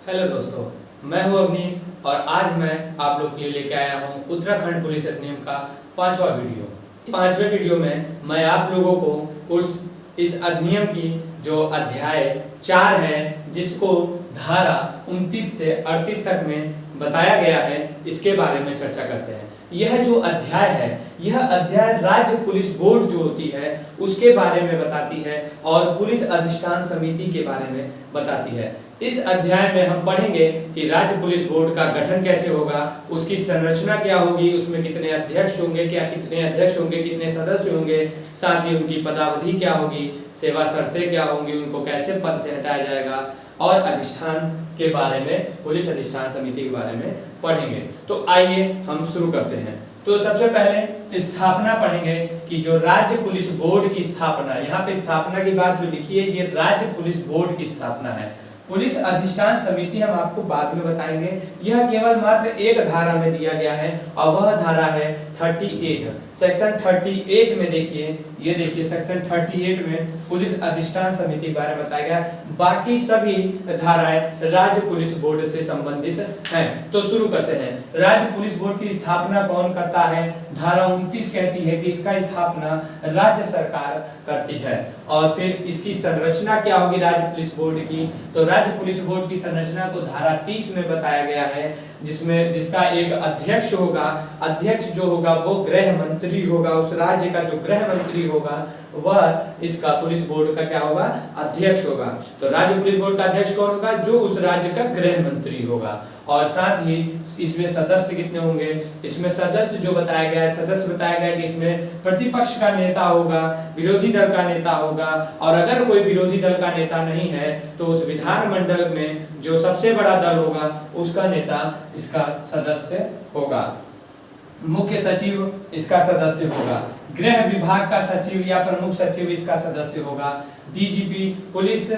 Hello दोस्तों, मैं हूं अवनीश और आज मैं आप लोग के लिए लेके आया हूं उत्तराखंड पुलिस अधिनियम का 5वां वीडियो। 5वें वीडियो में मैं आप लोगों को इस अधिनियम की जो अध्याय 4 है, जिसको धारा 29 से 38 तक में बताया गया है, इसके बारे में चर्चा करते हैं। यह जो अध्याय है, यह अध्याय राज्य पुलिस बोर्ड जो होती है उसके बारे में बताती है और पुलिस अधिष्ठान समिति के बारे में बताती है। इस अध्याय में हम पढ़ेंगे कि राज्य पुलिस बोर्ड का गठन कैसे होगा, उसकी संरचना क्या होगी, उसमें कितने अध्यक्ष होंगे, कितने सदस्य होंगे, साथ ही उनकी पदावधि क्या होगी, सेवा शर्तें क्या होंगी, उनको कैसे पद से हटाया जाएगा और अधिष्ठान के बारे में, पुलिस अधिष्ठान समिति के बारे में पढ़ेंगे। तो आइए हम शुरू करते हैं। तो सबसे पहले स्थापना पढ़ेंगे कि जो राज्य पुलिस बोर्ड की स्थापना, यहाँ पे स्थापना की बात जो लिखी है, ये राज्य पुलिस बोर्ड की स्थापना है। पुलिस अधिष्ठान समिति हम आपको बाद में बताएंगे। यह केवल मात्र एक धारा में दिया गया है और वह धारा है 38। सेक्शन 38 में देखिए, ये देखिए सेक्शन 38 में पुलिस अधिष्ठान समिति के बारे में बताया गया। बाकी सभी धाराएं राज्य पुलिस बोर्ड से संबंधित हैं। तो शुरू करते हैं। राज्य पुलिस बोर्ड की स्थापना कौन करता है? धारा 29 कहती है कि इसका स्थापना राज्य सरकार करती है। और फिर इसकी संरचना क्या होगी राज्य पुलिस बोर्ड की? तो राज्य पुलिस बोर्ड की संरचना को धारा 30 में बताया गया है, जिसका एक अध्यक्ष होगा। अध्यक्ष जो होगा वो गृह मंत्री होगा। उस राज्य का जो गृह मंत्री होगा वह इसका पुलिस बोर्ड का क्या होगा? अध्यक्ष होगा। तो राज्य पुलिस बोर्ड का अध्यक्ष कौन होगा? जो उस राज्य का गृह मंत्री होगा। और साथ ही इसमें सदस्य कितने होंगे? इसमें सदस्य जो बताया गया है, सदस्य बताया गया है कि इसमें प्रतिपक्ष का नेता होगा, विरोधी दल का नेता होगा, और अगर कोई विरोधी दल का नेता नहीं है तो उस विधानमंडल में जो सबसे बड़ा दल होगा उसका नेता इसका सदस्य होगा। मुख्य सचिव इसका सदस्य होगा। गृह विभाग का सचिव या प्रमुख सचिव इसका सदस्य होगा। डीजीपी पुलिस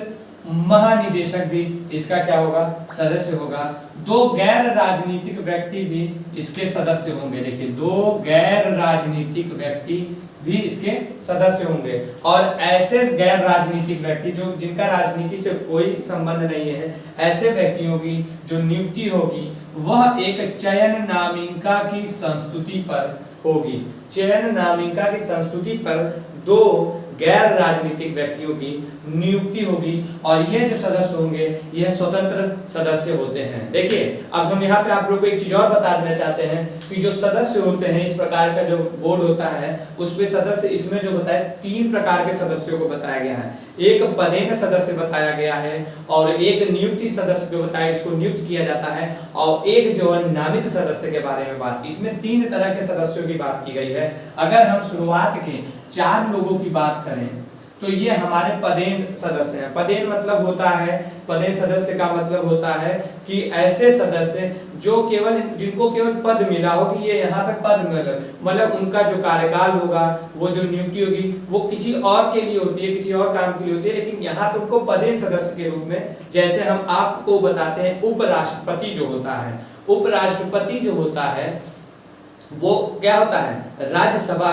महानिदेशक भी इसका क्या होगा? सदस्य होगा। 2 गैर राजनीतिक व्यक्ति भी इसके सदस्य होंगे। देखिए, 2 गैर राजनीतिक व्यक्ति भी इसके सदस्य होंगे। और ऐसे गैर राजनीतिक व्यक्ति जो जिनका राजनीति से कोई संबंध नहीं है, ऐसे व्यक्तियों की जो नियुक्ति होगी वह एक चयन नामिका की संस्तुति पर होगी। चयन नामिका की संस्तुति पर 2 गैर राजनीतिक व्यक्तियों की नियुक्ति होगी और ये जो सदस्य होंगे यह स्वतंत्र सदस्य होते हैं। देखिए, अब हम यहाँ पे आप लोग को एक चीज और बता देना चाहते हैं कि जो सदस्य होते हैं, इस प्रकार का जो बोर्ड होता है उसमें सदस्य, इसमें जो बताया 3 प्रकार के सदस्यों को बताया गया है। एक पदेन सदस्य बताया गया है और एक नियुक्ति सदस्य जो बताया, इसको नियुक्त किया जाता है, और एक जो नामित सदस्य के बारे में बात की। इसमें 3 तरह के सदस्यों की बात की गई है। अगर हम शुरुआत के 4 लोगों की बात करें तो ये हमारे पदेन सदस्य हैं। पदेन मतलब होता है, पदेन सदस्य का मतलब होता है कि ऐसे सदस्य जो जिनको केवल पद मिला हो, कि ये यहाँ पे पद मतलब उनका जो कार्यकाल होगा, वो जो नियुक्ति होगी वो किसी और के लिए होती है, किसी और काम के लिए होती है, लेकिन यहाँ पे उनको पदेन सदस्य के रूप में, जैसे हम आपको बताते हैं उपराष्ट्रपति जो होता है, उपराष्ट्रपति जो होता है वो क्या होता है? राज्यसभा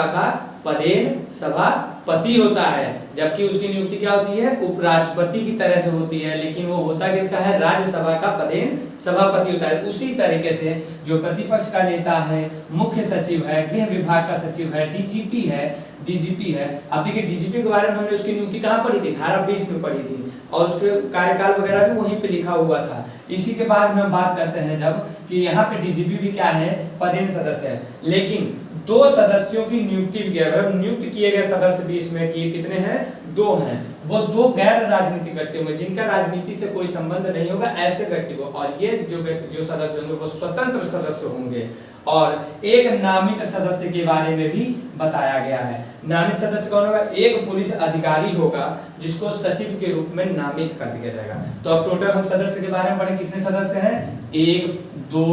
का पदेन सभापति होता है, जबकि उसकी नियुक्ति क्या होती है? उपराष्ट्रपति की तरह से होती है, लेकिन वो होता किसका है? राज्यसभा का पदेन सभापति होता है। उसी तरीके से जो प्रतिपक्ष का नेता है, मुख्य सचिव है, गृह विभाग का सचिव है, डीजीपी है। अब देखिए, डीजीपी के बारे में हमने उसकी नियुक्ति कहाँ पढ़ी थी? धारा 20 में पढ़ी थी और उसके कार्यकाल वगैरह भी वहीं पे लिखा हुआ था। इसी के बाद में हम बात करते हैं जब कि यहाँ पे डीजीपी भी क्या है? पदेन सदस्य है। लेकिन 2 सदस्यों की नियुक्ति भी किया, नियुक्त किए गए सदस्य भी इसमें कितने हैं? 2 हैं। वो 2 गैर राजनीतिक व्यक्ति होंगे, जिनका राजनीति से कोई संबंध नहीं होगा, ऐसे व्यक्ति को। और ये जो सदस्य होंगे वो स्वतंत्र सदस्य होंगे। और एक नामित सदस्य के बारे में भी बताया गया है। नामित सदस्य कौन होगा? एक पुलिस अधिकारी होगा जिसको सचिव के रूप में नामित कर दिया जाएगा। तो अब टोटल हम सदस्य के बारे में पढ़े, कितने सदस्य हैं? 1 2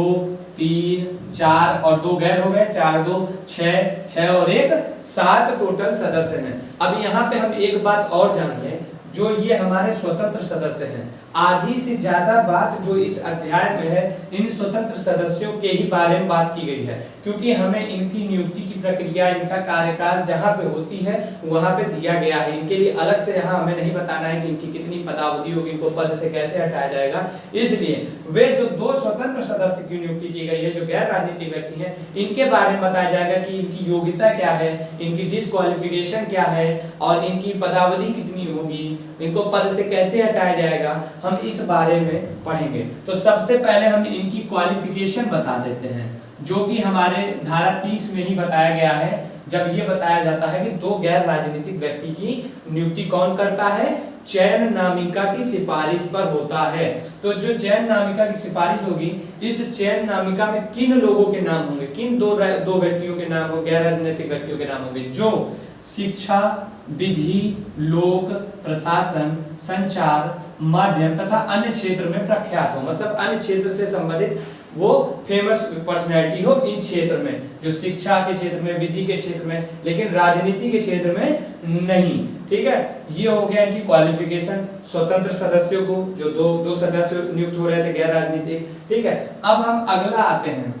3 4 और 2 गैर हो गए, 4 2 6 और 1 7 टोटल सदस्य हैं। अब यहाँ पे हम एक बात और जान लें, जो ये हमारे स्वतंत्र सदस्य हैं। आधी से ज्यादा बात जो इस अध्याय में है इन स्वतंत्र सदस्यों के ही बारे में बात की गई है, क्योंकि हमें इनकी नियुक्ति की प्रक्रिया, इनका कार्यकाल जहां पे होती है वहां पे दिया गया है। इनके लिए अलग से यहाँ हमें नहीं बताना है कि इनकी कितनी पदावधि होगी, इनको पद से कैसे हटाया जाएगा। इसलिए वे जो 2 स्वतंत्र सदस्य की नियुक्ति की गई है जो गैर राजनीतिक व्यक्ति हैं, इनके बारे में बताया जाएगा कि इनकी योग्यता क्या है, इनकी डिस्क्वालिफिकेशन क्या है और इनकी पदावधि कितनी होगी, इनको पद से कैसे हटाया जाएगा, हम इस बारे में पढ़ेंगे। तो सबसे पहले हम इनकी क्वालिफिकेशन बता देते हैं, जो कि हमारे धारा 30 में ही बताया गया है। जब ये बताया जाता है कि 2 गैर राजनीतिक व्यक्ति की नियुक्ति कौन करता है, चयन नामिका की सिफारिश पर होता है। तो जो चयन नामिका की सिफारिश होगी, इस चयन नामिका में किन लोगों के नाम होंगे, किन दो व्यक्तियों के नाम होंगे, गैर राजनीतिक व्यक्तियों के नाम होंगे जो शिक्षा, विधि, लोक प्रशासन, संचार माध्यम तथा अन्य क्षेत्र में प्रख्यात हो, मतलब अन्य क्षेत्र से संबंधित वो फेमस पर्सनैलिटी हो इन क्षेत्र में, जो शिक्षा के क्षेत्र में, विधि के क्षेत्र में, लेकिन राजनीति के क्षेत्र में नहीं। ठीक है, ये हो गया इनकी क्वालिफिकेशन स्वतंत्र सदस्यों को, जो दो सदस्य नियुक्त हो रहे थे गैर राजनीतिक। ठीक है, अब हम अगला आते हैं,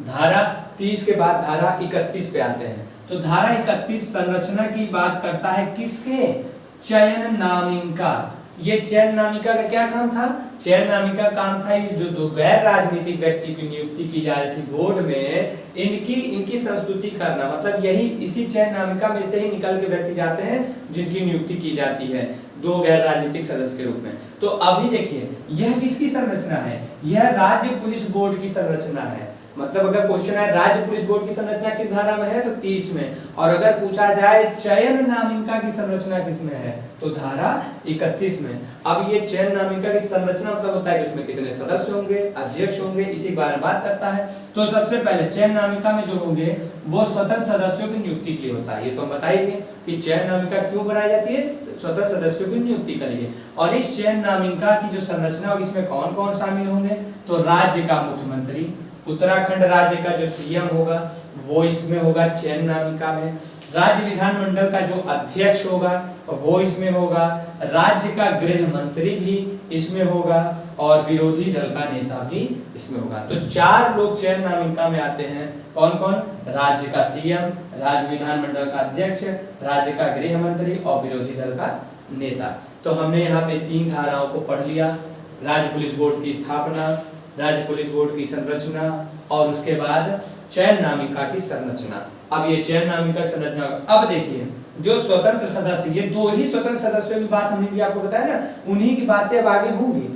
धारा 30 के बाद धारा 31 पे आते हैं। तो धारा 31 संरचना की बात करता है किसके, चयन नामिका। ये चयन नामिका का क्या काम था, चयन नामिका काम था ये जो 2 गैर राजनीतिक व्यक्ति की नियुक्ति की जा रही थी बोर्ड में, इनकी संस्तुति करना, मतलब यही इसी चयन नामिका में से ही निकल के व्यक्ति जाते हैं जिनकी नियुक्ति की जाती है 2 गैर राजनीतिक सदस्य के रूप में। तो अभी देखिए यह किसकी संरचना है, यह राज्य पुलिस बोर्ड की संरचना है। मतलब अगर क्वेश्चन है राज्य पुलिस बोर्ड की संरचना किस धारा में है, तो 30 में, और अगर पूछा जाए चयन नामिका की संरचना किसमें है, तो धारा 31 में। अब ये चयन नामिका की संरचना मतलब होता है कि उसमें कितने सदस्य होंगे, अध्यक्ष होंगे, इसी बारे में बात करता है। तो सबसे पहले चयन नामिका में जो होंगे वो स्वतंत्र सदस्यों की नियुक्ति के लिए होता है। ये तो हम बताएंगे कि चयन नामिका क्यों बनाई जाती है, स्वतंत्र सदस्यों की नियुक्ति के लिए। और इस चयन नामिका की जो संरचना होगी इसमें कौन कौन शामिल होंगे, तो राज्य का मुख्यमंत्री, उत्तराखंड राज्य का जो सीएम होगा वो इसमें होगा चयन नामिका में, राज्य विधानमंडल का जो अध्यक्ष होगा वो इसमें होगा, राज्य का गृह मंत्री भी इसमें होगा और विरोधी दल का नेता भी इसमें होगा। तो 4 लोग चयन नामिका में आते हैं, कौन कौन, राज्य का सीएम, राज्य विधानमंडल का अध्यक्ष, राज्य का गृह मंत्री और विरोधी दल का नेता। तो हमने यहाँ पे 3 धाराओं को पढ़ लिया, राज्य पुलिस बोर्ड की स्थापना, राज्य पुलिस बोर्ड की संरचना और उसके बाद चयन नामिका की संरचना। अब ये चयन नामिका की संरचना, अब देखिए जो स्वतंत्र सदस्य, ये 2 ही स्वतंत्र सदस्यों की बात हमने भी आपको बताया ना, उन्हीं की बातें अब आगे होंगी।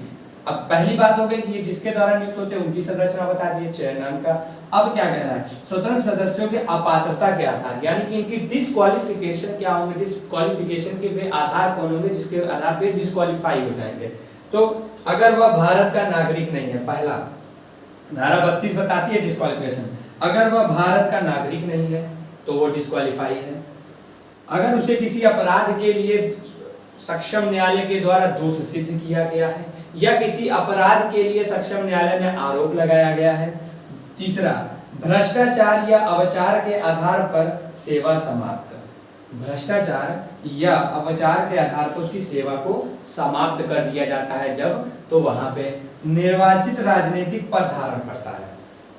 अब पहली बात हो गई कि ये जिसके द्वारा नियुक्त होते हैं उनकी संरचना बता दी, चयन नामिका। अब क्या कह रहा है, स्वतंत्र सदस्यों के अपात्रता के आधार, यानी कि इनकी डिस्क्वालिफिकेशन क्या होंगे, डिस्क्वालिफिकेशन के आधार कौन होंगे जिसके आधार पे डिस्क्वालीफाई हो जाएंगे। तो अगर वह भारत का नागरिक नहीं है, पहला धारा 32 बताती है डिस्क्वालिफिकेशन, अगर वह भारत का नागरिक नहीं है तो वो डिस्क्वालीफाई है। अगर उसे किसी अपराध के लिए सक्षम न्यायालय के द्वारा दोष सिद्ध किया गया है या किसी अपराध के लिए सक्षम न्यायालय में आरोप लगाया गया है। तीसरा, भ्रष्टाचार या अवचार के आधार पर सेवा समाप्त, भ्रष्टाचार या अवचार के आधार पर उसकी सेवा को समाप्त कर दिया जाता है जब, तो वहां पे निर्वाचित राजनीतिक पद धारण करता है,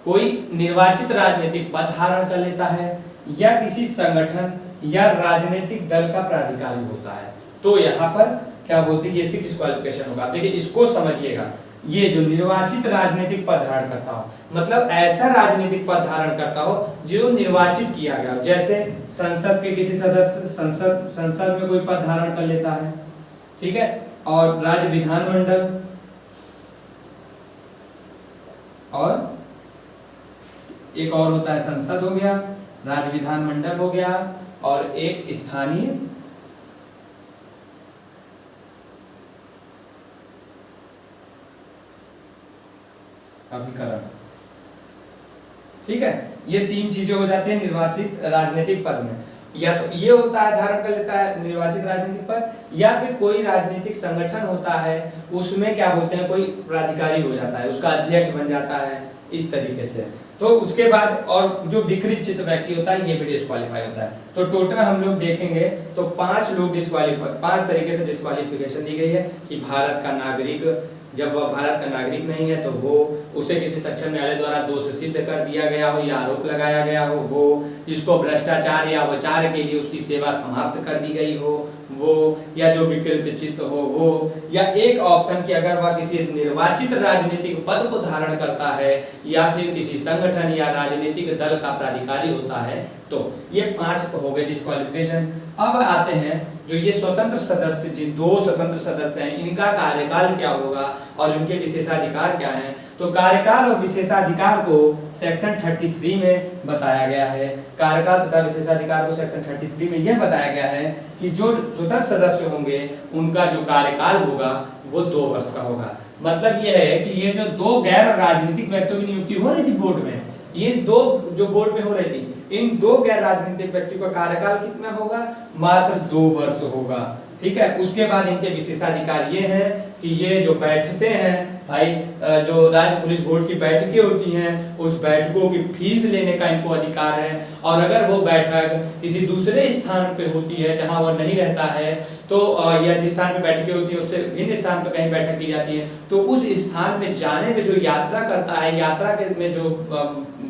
कोई निर्वाचित राजनीतिक पद धारण कर लेता है या किसी संगठन या राजनीतिक दल का प्राधिकारी होता है, तो यहाँ पर क्या बोलते हैं, इसकी डिस्क्वालिफिकेशन होगा। देखिए इसको समझिएगा, ये जो निर्वाचित राजनीतिक पद धारण करता हो, मतलब ऐसा राजनीतिक पद धारण करता हो जो निर्वाचित किया गया हो, जैसे संसद के किसी सदस्य संसद में कोई पद धारण कर लेता है, ठीक है, और राज्य विधानमंडल और एक और होता है संसद हो गया, राज्य विधानमंडल हो गया और एक स्थानीय अभिकरण, ठीक है। ये 3 चीजें हो जाती है निर्वाचित राजनीतिक पद में, या तो ये होता है धारण कर लेता है निर्वाचित राजनीतिक पद, या फिर कोई राजनीतिक संगठन होता है उसमें क्या बोलते हैं कोई प्राधिकारी हो जाता है, उसका अध्यक्ष बन जाता है, इस तरीके से। तो उसके बाद और जो विकृत चित्त व्यक्ति होता है ये भी डिस्क्वालीफाई होता है। तो टोटल हम लोग देखेंगे तो 5 लोग डिस्क्वालीफाई, 5 तरीके से डिस्क्वालिफिकेशन दी गई है कि भारत का नागरिक, जब वह भारत का नागरिक नहीं है तो वो उसे किसी सक्षम न्यायालय द्वारा दोष सिद्ध कर दिया गया हो या आरोप लगाया गया हो, वो जिसको भ्रष्टाचार या वचार के लिए उसकी सेवा समाप्त कर दी गई हो वो, या जो विकृत चित्त हो वो, या एक ऑप्शन कि अगर वह किसी निर्वाचित राजनीतिक पद को धारण करता है या फिर किसी संगठन या राजनीतिक दल का प्राधिकारी होता है। तो ये 5 हो गए डिस्क्वालिफिकेशन। अब आते हैं जो ये स्वतंत्र सदस्य, जिन 2 स्वतंत्र सदस्य हैं, इनका कार्यकाल क्या होगा और उनके विशेषाधिकार क्या हैं। तो कार्यकाल और विशेषाधिकार को सेक्शन 33 में बताया गया है। कार्यकाल तथा विशेषाधिकार को सेक्शन 33 में यह बताया गया है कि जो स्वतंत्र सदस्य होंगे उनका जो कार्यकाल होगा वो 2 वर्ष का होगा। मतलब यह है कि ये जो 2 गैर राजनीतिक व्यक्तियों की नियुक्ति हो रही थी बोर्ड में, ये 2 जो बोर्ड में हो रही थी, इन 2 गैर राजनीतिक व्यक्तियों का कार्यकाल कितना होगा, मात्र 2 वर्ष होगा। ठीक है, उसके बाद इनके विशेषाधिकार ये है कि ये जो बैठते हैं भाई, जो राज्य पुलिस बोर्ड की बैठकें होती हैं उस बैठकों की फीस लेने का इनको अधिकार है, और अगर वो बैठक किसी दूसरे स्थान पे होती है जहां वो नहीं रहता है तो या जिस स्थान पे बैठकें होती है उससे भिन्न स्थान पे कहीं बैठक की जाती है तो उस स्थान में जाने में जो यात्रा करता है, यात्रा में जो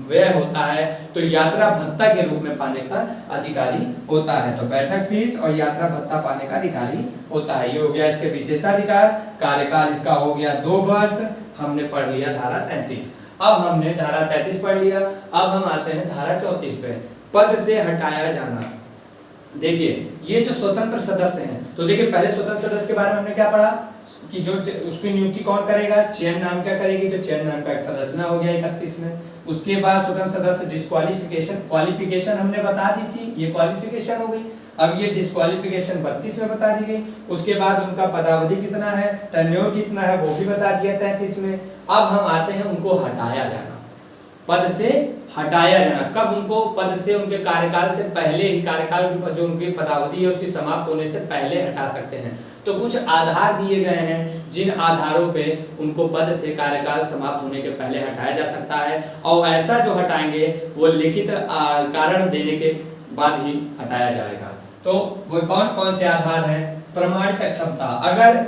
व्यय होता है तो यात्रा भत्ता के रूप में पाने का अधिकारी होता है। तो बैठक फीस और यात्रा भत्ता पाने का अधिकारी होता है। ये हो गया इसके विशेषाधिकार। कार्यकाल इसका हो गया 2 वर्ष। हमने पढ़ लिया धारा 33। अब हमने धारा 33 पढ़ लिया। अब हम आते हैं धारा 34 पे, पद से हटाया जाना। देखिए ये जो स्वतंत्र सदस्य हैं, तो देखिए पहले स्वतंत्र सदस्य के बारे में हमने क्या पढ़ा कि जो उसकी नियुक्ति कौन करेगा, चयन नाम क्या करेगी, तो चयन नाम का एक संरचना हो गया 31 में। उसके बाद स्वतंत्र सदस्य डिस्क्वालिफिकेशन, क्वालिफिकेशन हमने बता दी थी, ये क्वालिफिकेशन हो गई। अब ये डिस्क्वालिफिकेशन 32 में बता दी गई। उसके बाद उनका पदावधि कितना है, टेन्योर कितना है वो भी बता दिया 33 में। अब हम आते हैं उनको हटाया जाना, पद से हटाया जाना। कब उनको पद से, उनके कार्यकाल से पहले ही, कार्यकाल की जो उनकी पदावधि है उसकी समाप्त होने से पहले हटा सकते हैं। तो कुछ आधार दिए गए हैं जिन आधारों पे उनको पद से कार्यकाल समाप्त होने के पहले हटाया जा सकता है, और ऐसा जो हटाएंगे वो लिखित कारण देने के बाद ही हटाया जाएगा। तो वो कौन कौन से आधार हैं, प्रमाणित अक्षमता, अगर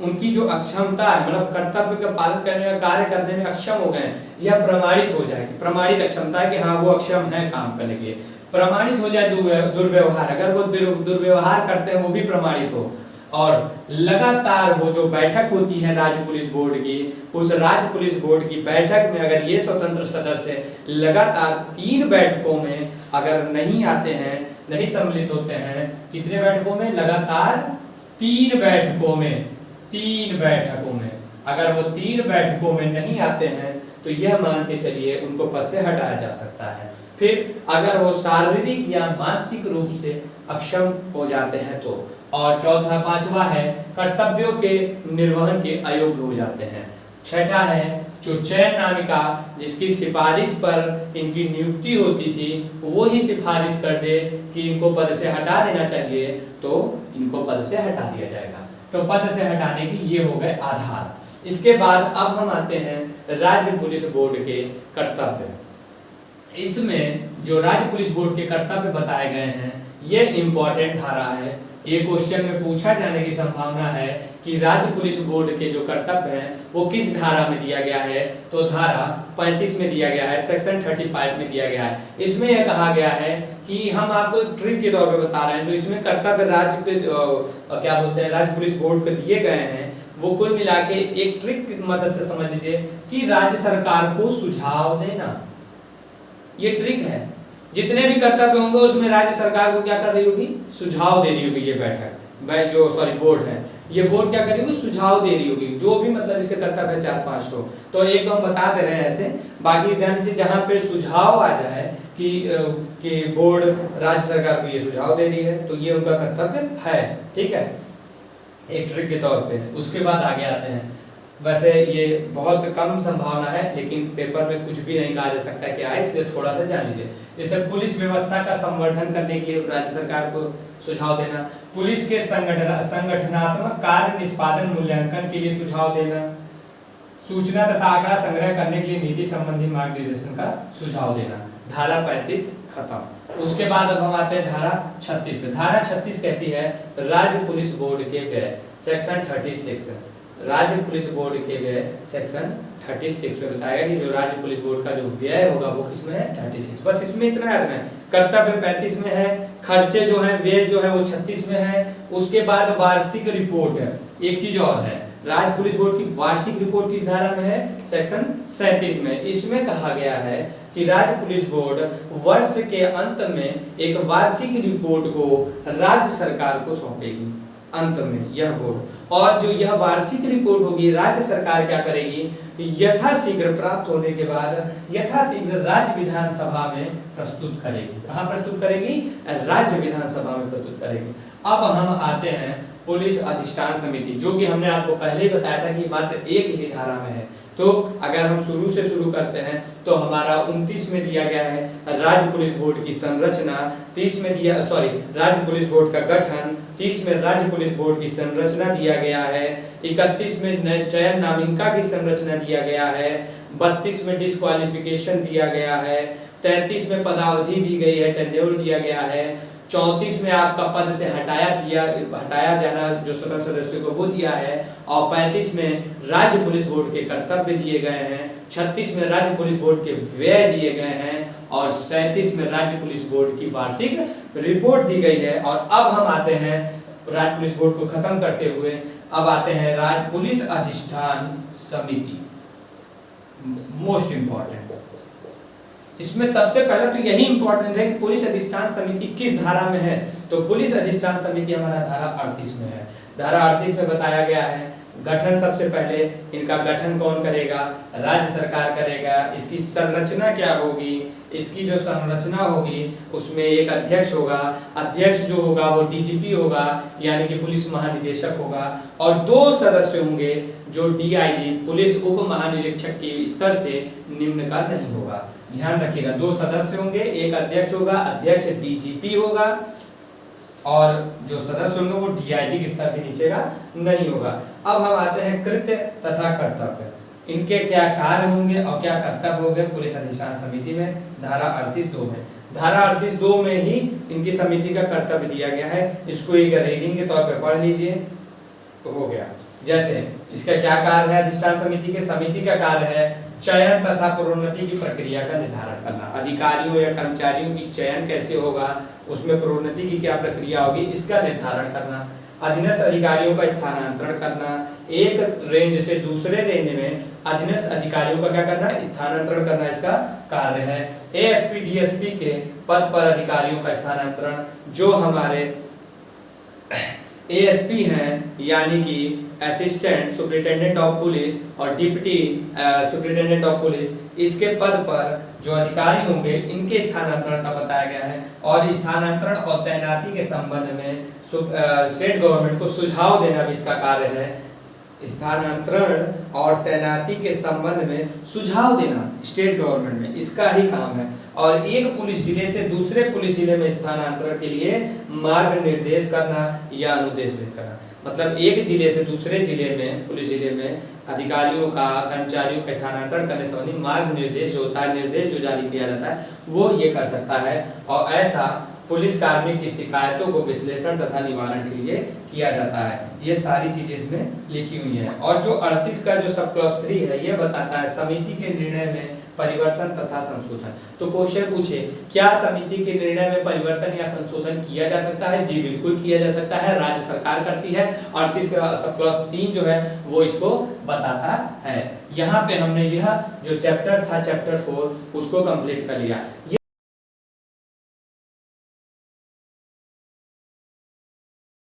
उनकी जो अक्षमता है मतलब कर्तव्य का पालन करने में, कार्य करने में अक्षम हो गए या प्रमाणित हो जाए, प्रमाणित अक्षमता है कि हाँ वो अक्षम है काम करने के लिए, प्रमाणित हो जाए दुर्व्यवहार, अगर वो दुर्व्यवहार करते हैं वो भी प्रमाणित हो, और लगातार वो जो बैठक होती है राज्य पुलिस बोर्ड की, उस राज्य पुलिस बोर्ड की बैठक में अगर ये स्वतंत्र सदस्य लगातार 3 बैठकों में अगर नहीं आते हैं, नहीं सम्मिलित होते हैं, कितने बैठकों में, लगातार 3 बैठकों में, 3 बैठकों में अगर वो 3 बैठकों में नहीं आते हैं तो यह मान के चलिए उनको पद से हटाया जा सकता है। फिर अगर वो शारीरिक या मानसिक रूप से अक्षम हो जाते हैं तो, और चौथा 5वां है कर्तव्यों के निर्वहन के अयोग्य हो जाते हैं। 6ठा है जो चयन नामिका जिसकी सिफारिश पर इनकी नियुक्ति होती थी वो ही सिफारिश कर दे कि इनको पद से हटा देना चाहिए तो इनको पद से हटा दिया जाएगा। तो पद से हटाने की ये हो गए आधार। इसके बाद अब हम आते हैं राज्य पुलिस बोर्ड के कर्तव्य। इसमें जो राज्य पुलिस बोर्ड के कर्तव्य बताए गए हैं ये इंपॉर्टेंट धारा है। ये क्वेश्चन में पूछा जाने की संभावना है कि राज्य पुलिस बोर्ड के जो कर्तव्य हैं वो किस धारा में दिया गया है, तो धारा 35 में दिया गया है, सेक्शन 35 में दिया गया है। इसमें यह कहा गया है कि हम आपको ट्रिक के तौर पे बता रहे हैं, जो इसमें कर्तव्य राज्य के क्या बोलते हैं राज्य पुलिस बोर्ड को दिए गए हैं वो कुल मिला के एक ट्रिक की मदद से समझ लीजिए कि राज्य सरकार को सुझाव देना, ये ट्रिक है। जितने भी कर्तव्य होंगे उसमें राज्य सरकार को क्या कर रही होगी, सुझाव दे रही होगी। ये बैठक जो बोर्ड है, ये बोर्ड क्या कर रही होगी, सुझाव दे रही होगी, जो भी मतलब इसके कर्तव्य 4-5 तो एक तो हम बता दे रहे हैं ऐसे। बाकी जान लीजिए जहाँ पे सुझाव आ जाए कि बोर्ड राज्य सरकार को ये सुझाव दे रही है तो ये उनका कर्तव्य है, ठीक है, एक ट्रिक के तौर पे। उसके बाद आगे आते हैं, वैसे ये बहुत कम संभावना है लेकिन पेपर में कुछ भी नहीं कहा जा सकता है कि आए, इसलिए थोड़ा सा जान लीजिए। जैसे पुलिस व्यवस्था का संवर्धन करने के लिए राज्य सरकार को सुझाव देना, पुलिस के संगठनात्मक कार्य निष्पादन मूल्यांकन के लिए सुझाव देना, सूचना तथा आंकड़ा संग्रह करने के लिए नीति संबंधी मार्गदर्शन का सुझाव देना। धारा 35 खत्म। उसके बाद अब हम आते हैं धारा 36 पे। धारा 36 कहती है राज्य पुलिस बोर्ड के व्यय, सेक्शन 36। राज्य पुलिस बोर्ड के व्यय सेक्शन 36 में बताएगा कि जो राज्य पुलिस बोर्ड का जो व्यय होगा वो किसमें है, 36। बस इसमें इतना याद रखना है। कर्तव्य 35 में है, खर्चे जो है, व्यय जो है वो 36 में है। उसके बाद वार्षिक रिपोर्ट है। एक चीज और है, राज्य पुलिस बोर्ड की वार्षिक रिपोर्ट किस धारा में है, सेक्शन 37 में। इसमें कहा गया है कि राज्य पुलिस बोर्ड वर्ष के अंत में एक वार्षिक रिपोर्ट को राज्य सरकार को सौंपेगी अंत में यह बोर्ड। और जो यह वार्षिक रिपोर्ट होगी राज्य सरकार क्या करेगी, यथाशीघ्र प्राप्त होने के बाद यथाशीघ्र राज्य विधानसभा में प्रस्तुत करेगी। कहां प्रस्तुत करेगी, राज्य विधानसभा में प्रस्तुत करेगी। अब हम आते हैं पुलिस अधिष्ठान समिति, जो कि हमने आपको पहले ही बताया था कि मात्र एक ही धारा में है। तो अगर हम शुरू से शुरू करते हैं तो हमारा 29 में दिया गया है राज्य पुलिस बोर्ड की संरचना, 30 में दिया राज्य पुलिस बोर्ड का गठन, 30 में राज्य पुलिस बोर्ड की संरचना दिया गया है, 31 में चयन नामिका की संरचना दिया गया है, 32 में डिस्क्वालिफिकेशन दिया गया है, 33 में पदावधि दी गई है, टेन्योर दिया गया है, 34 में आपका पद से हटाया जाना जो स्वतंत्र सदस्यों को वो दिया है, और 35 में राज्य पुलिस बोर्ड के कर्तव्य दिए गए हैं, 36 में राज्य पुलिस बोर्ड के व्यय दिए गए हैं, और 37 में राज्य पुलिस बोर्ड की वार्षिक रिपोर्ट दी गई है। और अब हम आते हैं राज्य पुलिस बोर्ड को खत्म करते हुए, अब आते हैं राज्य पुलिस अधिष्ठान समिति। मोस्ट इंपॉर्टेंट, इसमें सबसे पहले तो यही इंपॉर्टेंट है कि पुलिस अधिष्ठान समिति किस धारा में है। तो पुलिस अधिष्ठान समिति हमारा धारा 38 में है। धारा 38 में बताया गया है गठन, सबसे पहले इनका गठन कौन करेगा, राज्य सरकार करेगा। इसकी संरचना क्या होगी, इसकी जो संरचना होगी उसमें एक अध्यक्ष होगा, अध्यक्ष जो होगा वो डीजीपी होगा यानी कि पुलिस महानिदेशक होगा, और 2 सदस्य होंगे जो डीआईजी पुलिस उप महानिरीक्षक के स्तर से निम्न का नहीं होगा। ध्यान रखिएगा, 2 सदस्य होंगे, एक अध्यक्ष होगा, अध्यक्ष डीजीपी होगा, और जो सदस्य होंगे वो डीआईजी के स्तर के नीचे का नहीं होगा। अब हम आते हैं कृत्य तथा कर्तव्य, इनके क्या कार्य होंगे और क्या कर्तव्य होंगे पुलिस अधिष्ठान समिति में, धारा 38(2) में। धारा 38(2) में ही इनकी समिति का कर्तव्य दिया गया है। इसको एक रीडिंग के तौर पे पढ़ लीजिए, हो गया। जैसे इसका क्या कार्य है अधिष्ठान समिति के, समिति का कार्य है चयन तथा प्रोन्नति की प्रक्रिया का निर्धारण करना। अधिकारियों या कर्मचारियों की चयन कैसे होगा, उसमें प्रोन्नति की क्या प्रक्रिया होगी, इसका निर्धारण करना। अधीनस्थ अधिकारियों का स्थानांतरण करना, एक रेंज से दूसरे रेंज में अधीनस्थ अधिकारियों का क्या करना, स्थानांतरण करना इसका कार्य है। एएसपी डीएसपी के पद पर अधिकारियों का स्थानांतरण, जो हमारे एएसपी हैं यानी कि असिस्टेंट सुपरिटेंडेंट ऑफ पुलिस और डिप्टी सुपरिटेंडेंट ऑफ पुलिस, इसके पद पर जो अधिकारी होंगे इनके स्थानांतरण का बताया गया है। और स्थानांतरण और तैनाती के संबंध में स्टेट गवर्नमेंट को सुझाव देना भी इसका कार्य है। स्थानांतरण और तैनाती के संबंध में सुझाव देना स्टेट गवर्नमेंट में इसका ही काम है। और एक पुलिस जिले से दूसरे पुलिस जिले में स्थानांतरण के लिए मार्ग निर्देश करना या अनुदेशित करना, मतलब एक जिले से दूसरे जिले में पुलिस जिले में अधिकारियों का कर्मचारियों का स्थानांतरण करने संबंधी मार्ग निर्देश जो होता है, निर्देश जो जारी किया जाता है वो ये कर सकता है। और ऐसा पुलिस कार्मिक की शिकायतों को विश्लेषण तथा निवारण के लिए किया जाता है। ये सारी चीजें इसमें लिखी हुई हैं। और जो 38 का जो सब क्लॉज 3 है ये बताता है समिति के निर्णय में परिवर्तन तथा संशोधन। तो क्वेश्चन पूछे क्या समिति के निर्णय में परिवर्तन या संशोधन किया जा सकता है, जी बिल्कुल किया जा सकता है, राज्य सरकार करती है। 38 का सब क्लॉज 3 जो है वो इसको बताता है। यहाँ पे हमने यह जो चैप्टर था चैप्टर 4 उसको कंप्लीट कर लिया।